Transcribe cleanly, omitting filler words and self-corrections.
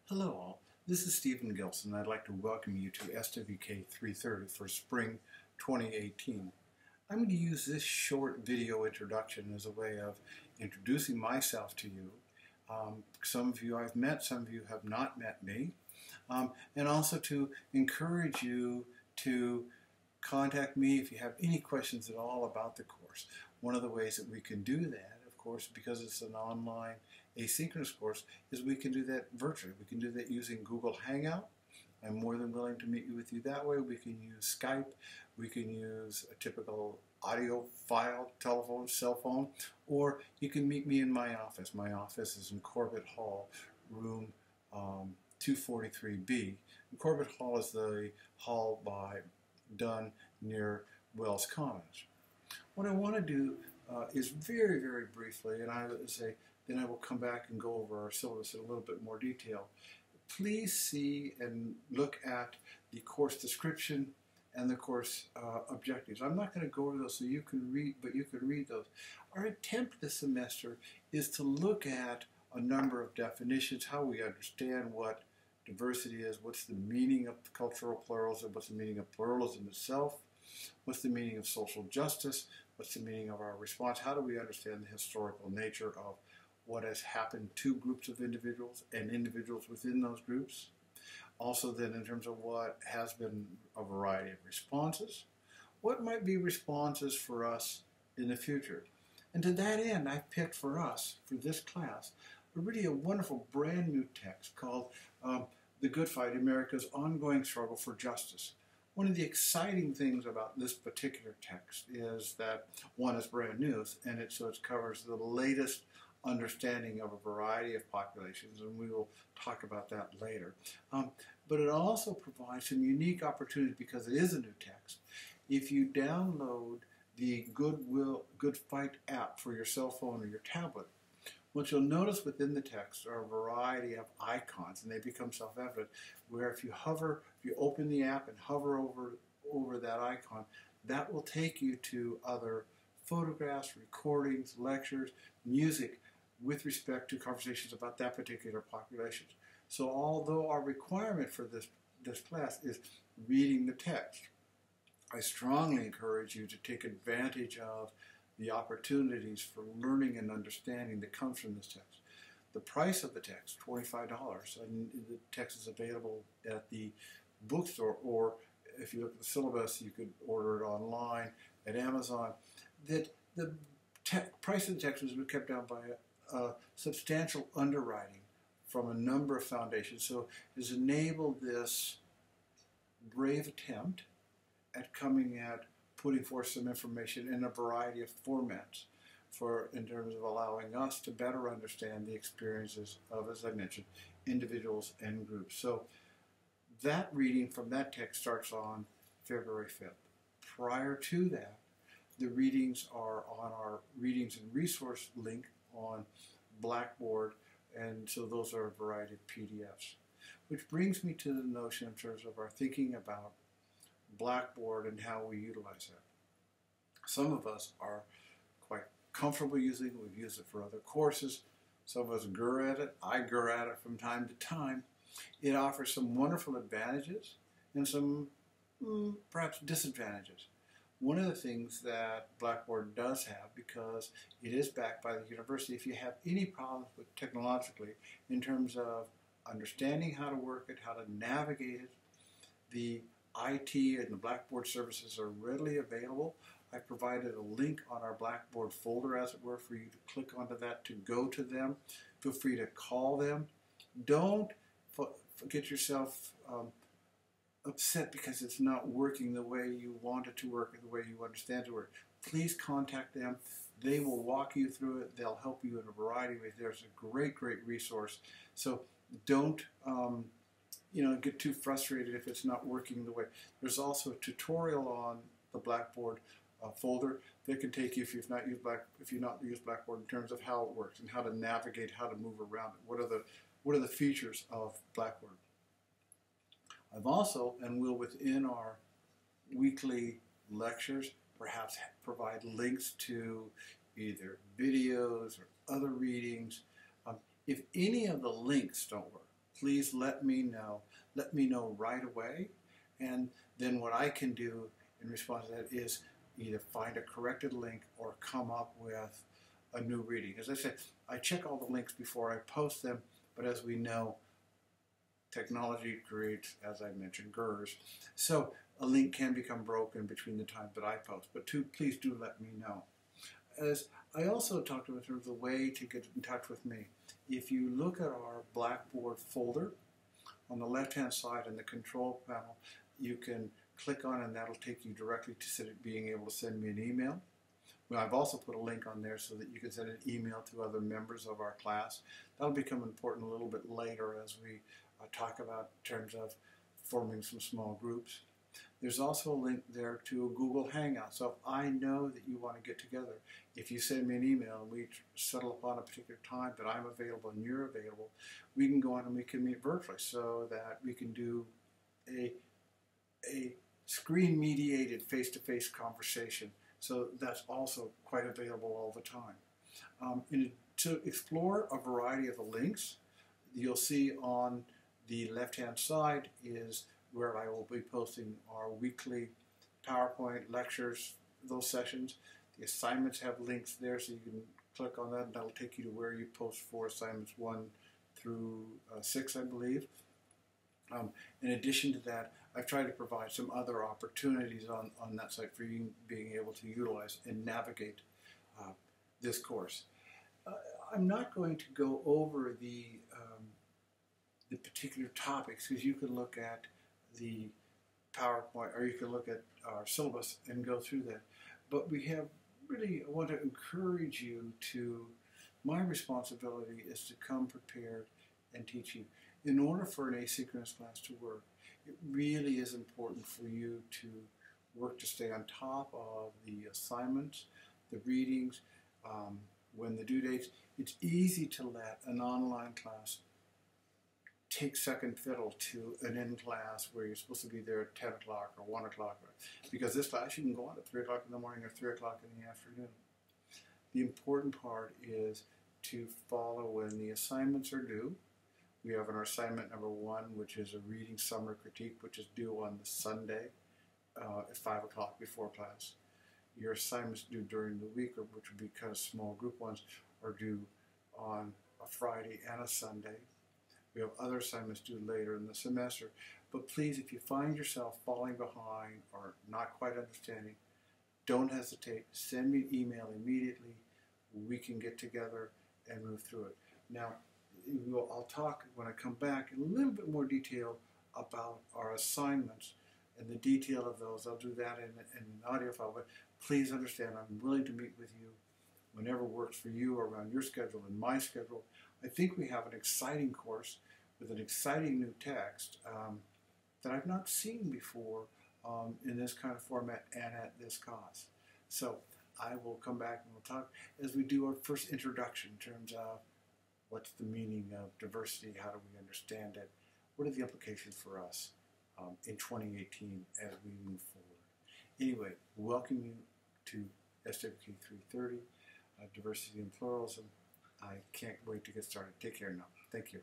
Hello all, this is Stephen Gilson and I'd like to welcome you to SWK 330 for spring 2018. I'm going to use this short video introduction as a way of introducing myself to you. Some of you I've met, some of you have not met me, and also to encourage you to contact me if you have any questions at all about the course. One of the ways that we can do that, of course, because it's an online asynchronous course, is we can do that virtually. We can do that using Google Hangout. I'm more than willing to meet with you that way. We can use Skype. We can use a typical audio file, telephone, cell phone, or you can meet me in my office. My office is in Corbett Hall, room 243B. And Corbett Hall is the hall done near Wells Commons. What I want to do is very, very briefly, and I would say, then I will come back and go over our syllabus in a little bit more detail. Please see and look at the course description and the course objectives. I'm not going to go over those so you can read, but you can read those. Our attempt this semester is to look at a number of definitions, how we understand what diversity is, what's the meaning of cultural pluralism, what's the meaning of pluralism itself, what's the meaning of social justice, what's the meaning of our response, how do we understand the historical nature of what has happened to groups of individuals and individuals within those groups. Also then in terms of what has been a variety of responses, what might be responses for us in the future. And to that end, I've picked for us, for this class, really a wonderful brand new text called The Good Fight, America's Ongoing Struggle for Justice. One of the exciting things about this particular text is that, one, is brand new, and it covers the latest understanding of a variety of populations, and we will talk about that later. But it also provides some unique opportunities because it is a new text. If you download the Good Fight app for your cell phone or your tablet, what you'll notice within the text are a variety of icons, and they become self-evident, where if you open the app and hover over that icon, that will take you to other photographs, recordings, lectures, music, with respect to conversations about that particular population. So although our requirement for this class is reading the text, I strongly encourage you to take advantage of the opportunities for learning and understanding that comes from this text. The price of the text, $25, and the text is available at the bookstore, or if you look at the syllabus, you could order it online at Amazon. That the price of the text has been kept down by a substantial underwriting from a number of foundations. So it has enabled this brave attempt at putting forth some information in a variety of formats in terms of allowing us to better understand the experiences of, as I mentioned, individuals and groups. So that reading from that text starts on February 5th. Prior to that, the readings are on our Readings and Resource link on Blackboard, and so those are a variety of PDFs. Which brings me to the notion in terms of our thinking about Blackboard and how we utilize it. Some of us are quite comfortable using it. We've used it for other courses. Some of us grr at it. I grr at it from time to time. It offers some wonderful advantages and some perhaps disadvantages. One of the things that Blackboard does have, because it is backed by the university, if you have any problems with technologically in terms of understanding how to work it, how to navigate it, the IT and the Blackboard services are readily available. I provided a link on our Blackboard folder, as it were, for you to click onto that to go to them. Feel free to call them. Don't get yourself upset because it's not working the way you want it to work and the way you understand it to work. Please contact them. They will walk you through it. They'll help you in a variety of ways. There's a great, great resource. So don't get too frustrated if it's not working the way. There's also a tutorial on the Blackboard folder that can take you, if you've not used Blackboard, in terms of how it works and how to navigate, how to move around it. What are the features of Blackboard? I've also, and will within our weekly lectures, perhaps provide links to either videos or other readings. If any of the links don't work, please let me know. Let me know right away. And then what I can do in response to that is either find a corrected link or come up with a new reading. As I said, I check all the links before I post them, but as we know, technology creates, as I mentioned, GERS. So a link can become broken between the time that I post, but please do let me know. As I also talked about in terms of the way to get in touch with me, if you look at our Blackboard folder, on the left-hand side in the control panel, you can click on it and that'll take you directly to being able to send me an email. Well, I've also put a link on there so that you can send an email to other members of our class. That'll become important a little bit later as we talk about in terms of forming some small groups. There's also a link there to a Google Hangout. So if I know that you want to get together, if you send me an email and we settle upon a particular time that I'm available and you're available, we can go on and we can meet virtually so that we can do a screen-mediated face-to-face conversation. So that's also quite available all the time. To explore a variety of the links, you'll see on the left-hand side is where I will be posting our weekly PowerPoint lectures, those sessions. The assignments have links there, so you can click on that, and that'll take you to where you post for assignments 1 through 6, I believe. In addition to that, I've tried to provide some other opportunities on that site for you being able to utilize and navigate this course. I'm not going to go over the particular topics, because you can look at the PowerPoint or you can look at our syllabus and go through that. But I want to encourage you to, my responsibility is to come prepared and teach you. In order for an asynchronous class to work, it really is important for you to work to stay on top of the assignments, the readings, when the due dates. It's easy to let an online class take second fiddle to an in-class where you're supposed to be there at 10 o'clock or 1 o'clock, because this class you can go on at 3 o'clock in the morning or 3 o'clock in the afternoon. The important part is to follow when the assignments are due. We have our assignment number 1, which is a reading summary critique, which is due on the Sunday at 5 o'clock before class. Your assignments due during the week, which would be kind of small group ones, are due on a Friday and a Sunday. We have other assignments due later in the semester. But please, if you find yourself falling behind or not quite understanding, don't hesitate. Send me an email immediately. We can get together and move through it. Now, I'll talk when I come back in a little bit more detail about our assignments and the detail of those. I'll do that in an audio file. But please understand, I'm willing to meet with you whenever works for you around your schedule and my schedule. I think we have an exciting course with an exciting new text that I've not seen before in this kind of format and at this cost. So I will come back and we'll talk as we do our first introduction in terms of what's the meaning of diversity, how do we understand it, what are the implications for us in 2018 as we move forward. Anyway, welcome you to SWK 330, Diversity and Pluralism. I can't wait to get started. Take care now. Thank you.